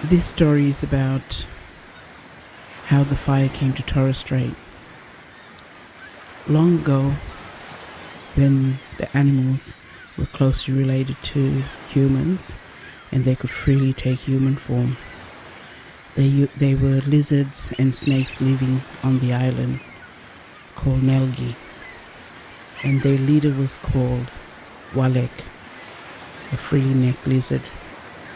This story is about how the fire came to Torres Strait. Long ago, when the animals were closely related to humans and they could freely take human form, they were lizards and snakes living on the island called Nelgi, and their leader was called Walek, a frilly-necked lizard.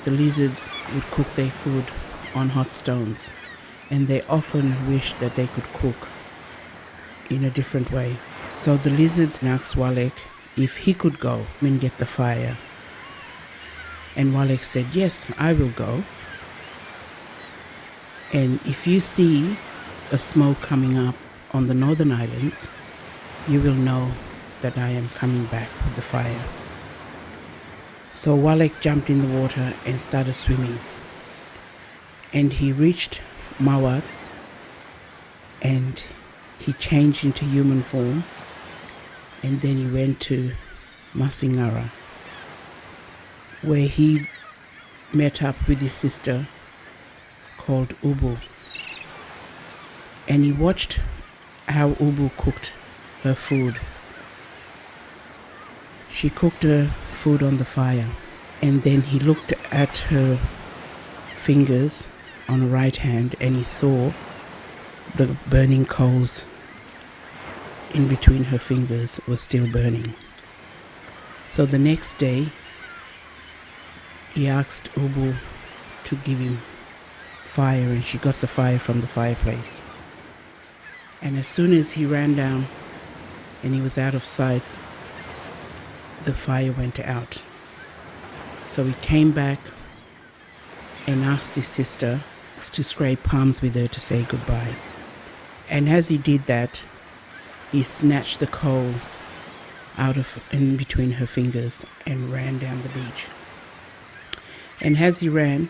The lizards would cook their food on hot stones, and they often wished that they could cook in a different way. So the lizards asked Walek if he could go and get the fire. And Walek said, "Yes, I will go. And if you see a smoke coming up on the northern islands, you will know that I am coming back with the fire." So Walek jumped in the water and started swimming. And he reached Mawat and he changed into human form, and then he went to Masingara, where he met up with his sister called Ubu. And he watched how Ubu cooked her food. She cooked her food on the fire, and then he looked at her fingers on her right hand and he saw the burning coals in between her fingers were still burning. So the next day he asked Ubu to give him fire, and she got the fire from the fireplace. And as soon as he ran down and he was out of sight, the fire went out. So he came back and asked his sister to scrape palms with her to say goodbye. And as he did that, he snatched the coal out of in between her fingers and ran down the beach. And as he ran,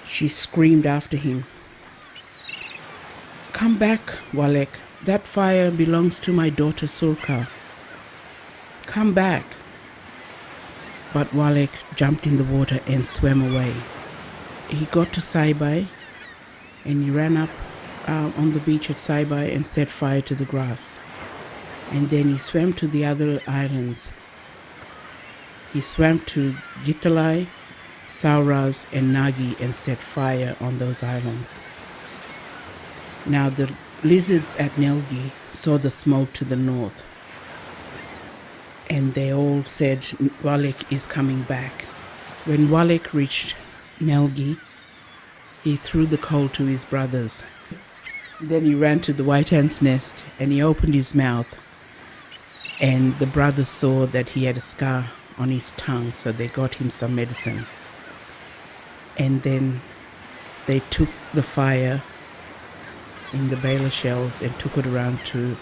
she screamed after him, "Come back, Walek. That fire belongs to my daughter Surka. Come back." But Walek jumped in the water and swam away. He got to Saibai and he ran up on the beach at Saibai and set fire to the grass. And then he swam to the other islands. He swam to Gitalai, Sauras and Nagi and set fire on those islands. Now the lizards at Nelgi saw the smoke to the north, and they all said Walek is coming back. When Walek reached Nelgi, he threw the coal to his brothers. Then he ran to the white ant's nest and he opened his mouth, and the brothers saw that he had a scar on his tongue, so they got him some medicine. And then they took the fire in the baler shells and took it around to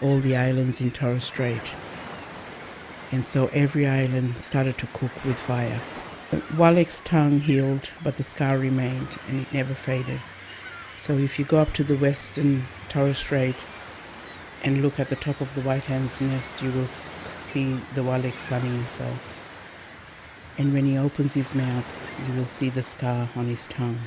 all the islands in Torres Strait. And so every island started to cook with fire. Walek's tongue healed, but the scar remained and it never faded. So if you go up to the western Torres Strait and look at the top of the white ant's nest, you will see the Walek sunning himself. And when he opens his mouth, you will see the scar on his tongue.